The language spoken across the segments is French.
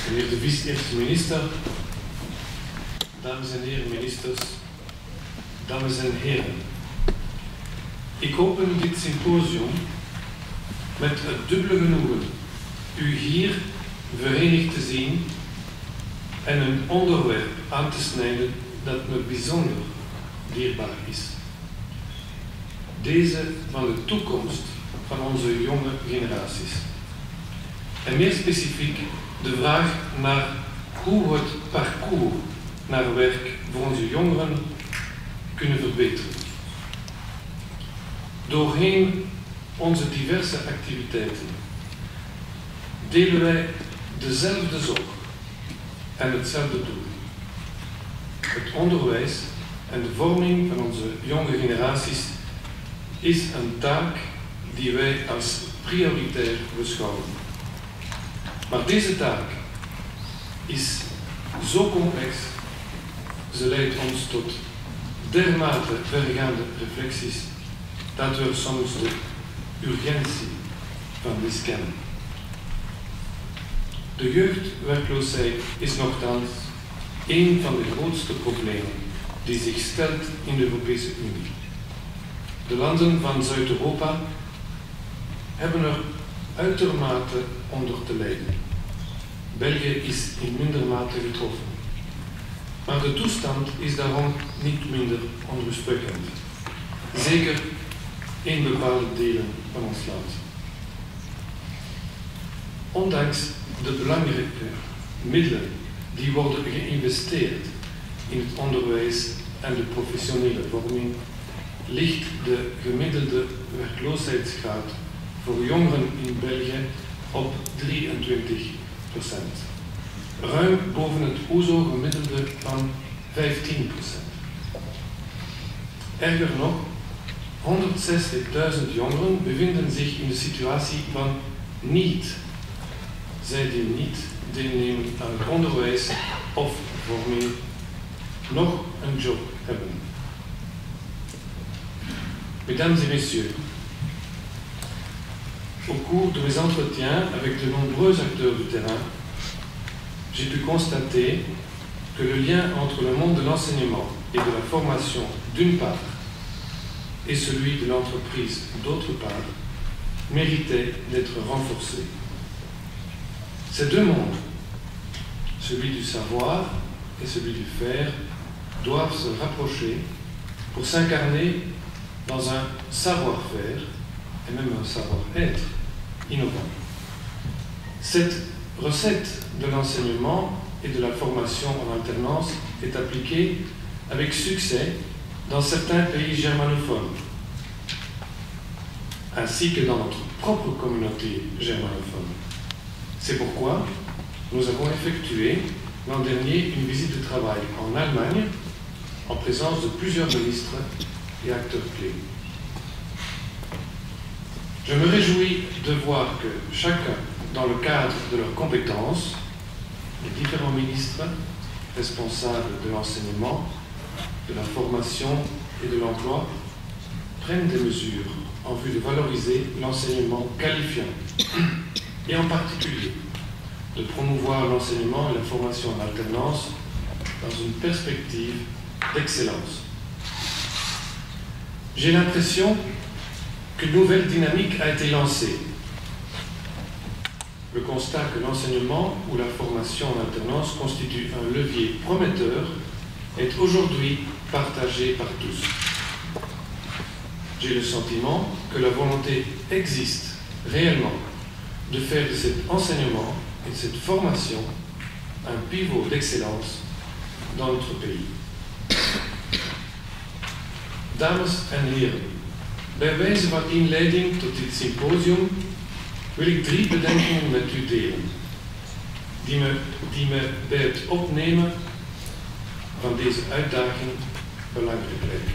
Meneer de vice-eerste minister, dames en heren ministers, dames en heren. Ik open dit symposium met het dubbele genoegen u hier verenigd te zien en een onderwerp aan te snijden dat me bijzonder dierbaar is. Deze van de toekomst van onze jonge generaties. En meer specifiek de vraag naar hoe we het parcours naar werk voor onze jongeren kunnen verbeteren. Doorheen onze diverse activiteiten delen wij dezelfde zorg en hetzelfde doel. Het onderwijs en de vorming van onze jonge generaties is een taak die wij als prioritair beschouwen. Maar deze taak is zo complex, ze leidt ons tot dermate vergaande reflecties, dat we soms de urgentie van miskennen. De jeugdwerkloosheid is nochtans een van de grootste problemen die zich stelt in de Europese Unie. De landen van Zuid-Europa hebben er uitermate onder te lijden. België is in minder mate getroffen. Maar de toestand is daarom niet minder onrustwekkend. Zeker in bepaalde delen van ons land. Ondanks de belangrijke middelen die worden geïnvesteerd in het onderwijs en de professionele vorming, ligt de gemiddelde werkloosheidsgraad voor jongeren in België op 23%. Ruim boven het OESO-gemiddelde van 15%. Erger nog, 160.000 jongeren bevinden zich in de situatie van niet. Zij die niet deelnemen aan het onderwijs of vorming, nog een job hebben. Mesdames et messieurs, au cours de mes entretiens avec de nombreux acteurs du terrain, j'ai pu constater que le lien entre le monde de l'enseignement et de la formation d'une part et celui de l'entreprise d'autre part méritait d'être renforcé. Ces deux mondes, celui du savoir et celui du faire, doivent se rapprocher pour s'incarner dans un savoir-faire et même un savoir-être innovant. Cette recette de l'enseignement et de la formation en alternance est appliquée avec succès dans certains pays germanophones, ainsi que dans notre propre communauté germanophone. C'est pourquoi nous avons effectué l'an dernier une visite de travail en Allemagne en présence de plusieurs ministres et acteurs clés. Je me réjouis de voir que chacun, dans le cadre de leurs compétences, les différents ministres responsables de l'enseignement, de la formation et de l'emploi, prennent des mesures en vue de valoriser l'enseignement qualifiant et en particulier de promouvoir l'enseignement et la formation en alternance dans une perspective d'excellence. J'ai l'impression qu'une nouvelle dynamique a été lancée. Le constat que l'enseignement ou la formation en alternance constitue un levier prometteur est aujourd'hui partagé par tous. J'ai le sentiment que la volonté existe réellement de faire de cet enseignement et de cette formation un pivot d'excellence dans notre pays. Dames en heren, bij wijze van inleiding tot dit symposium wil ik 3 bedenkingen met u delen, die me bij het opnemen van deze uitdaging belangrijk lijken.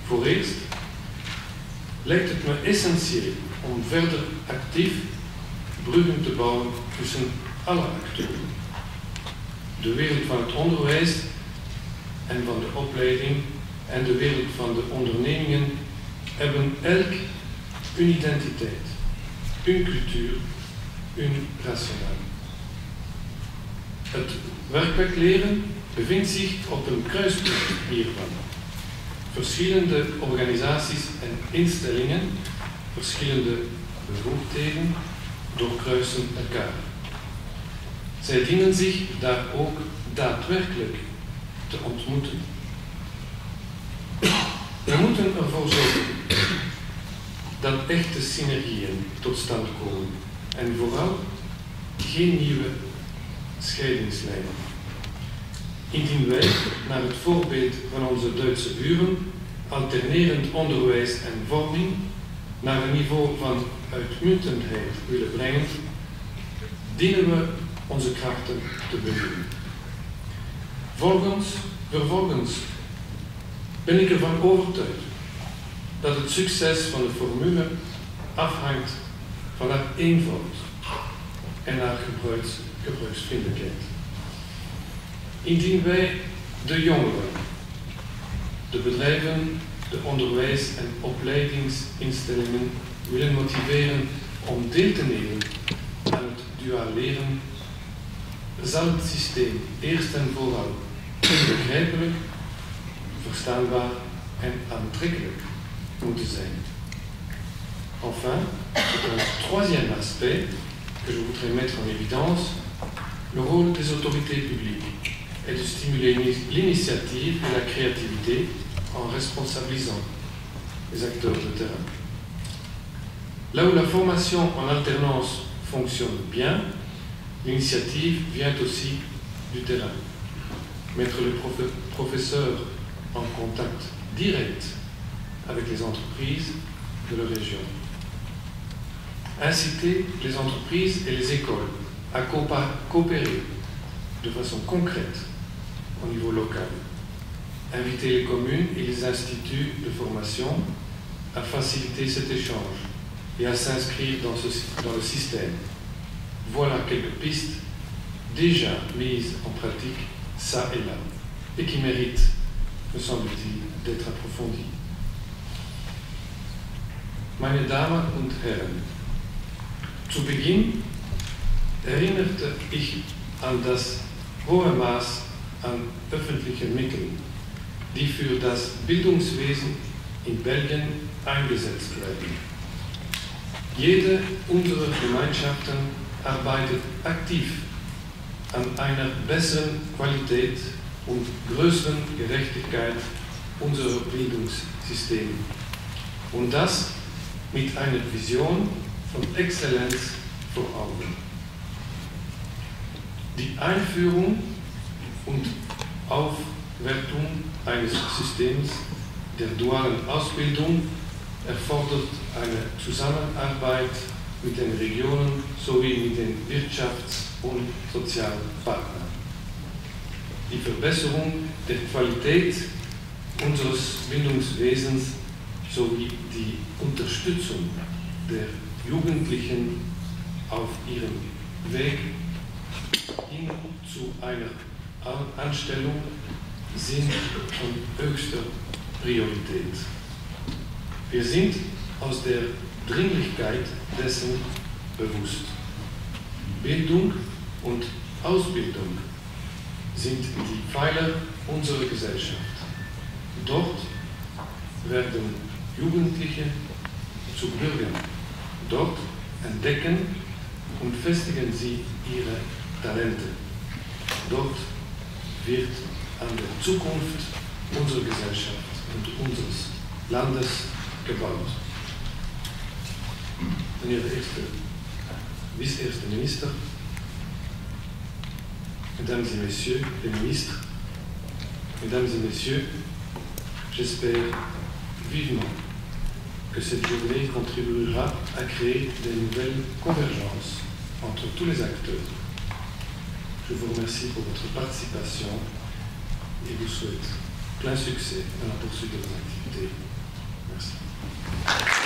Voor eerst lijkt het me essentieel om verder actief bruggen te bouwen tussen alle acteuren. De wereld van het onderwijs en van de opleiding en de wereld van de ondernemingen hebben elk een identiteit, een cultuur, een rationale. Het werkwekleren bevindt zich op een kruispunt hiervan. Verschillende organisaties en instellingen, verschillende bevoegdheden, doorkruisen elkaar. Zij dienen zich daar ook daadwerkelijk te ontmoeten. We moeten ervoor zorgen dat echte synergieën tot stand komen en vooral geen nieuwe scheidingslijnen. Indien wij, naar het voorbeeld van onze Duitse buren, alternerend onderwijs en vorming naar een niveau van uitmuntendheid willen brengen, dienen we onze krachten te bundelen. Vervolgens ben ik ervan overtuigd dat het succes van de formule afhangt van haar eenvoud en haar gebruiksvriendelijkheid. Indien wij de jongeren, de bedrijven, de onderwijs- en opleidingsinstellingen willen motiveren om deel te nemen aan het duaal leren, zal het systeem eerst en vooral begrijpelijk, verstaanbaar en aantrekkelijk moeten zijn. Enfin, c'est un troisième aspect que je voudrais mettre en évidence, le rôle des autorités publiques est de stimuler l'initiative et la créativité en responsabilisant les acteurs de terrain. Là où la formation en alternance fonctionne bien, l'initiative vient aussi du terrain. Mettre les professeurs en contact direct avec les entreprises de la région. Inciter les entreprises et les écoles à coopérer de façon concrète au niveau local. Inviter les communes et les instituts de formation à faciliter cet échange et à s'inscrire dans le système. Voilà quelques pistes déjà mises en pratique ça et là et qui méritent, me semble-t-il, d'être approfondies. Meine Damen und Herren, zu Beginn erinnerte ich an das hohe Maß an öffentlichen Mitteln, die für das Bildungswesen in Belgien eingesetzt werden. Jede unserer Gemeinschaften arbeitet aktiv an einer besseren Qualität und größeren Gerechtigkeit unserer Bildungssysteme. Und das mit einer Vision von Exzellenz vor Augen. Die Einführung und Aufwertung eines Systems der dualen Ausbildung erfordert eine Zusammenarbeit mit den Regionen sowie mit den Wirtschafts- und Sozialpartnern. Die Verbesserung der Qualität unseres Bildungswesens sowie die Unterstützung der Jugendlichen auf ihrem Weg hin zu einer Anstellung sind von höchster Priorität. Wir sind aus der Dringlichkeit dessen bewusst. Bildung und Ausbildung sind die Pfeiler unserer Gesellschaft. Dort werden Jugendliche zu Bürgern. Dort entdecken und festigen sie ihre Talente. Dort wird an der Zukunft unserer Gesellschaft und unseres Landes gebaut. Meneer de vice-eerste minister, mesdames et messieurs les ministres, mesdames et messieurs, j'espère vivement que cette journée contribuera à créer de nouvelles convergences entre tous les acteurs. Je vous remercie pour votre participation et vous souhaite plein succès dans la poursuite de vos activités. Merci.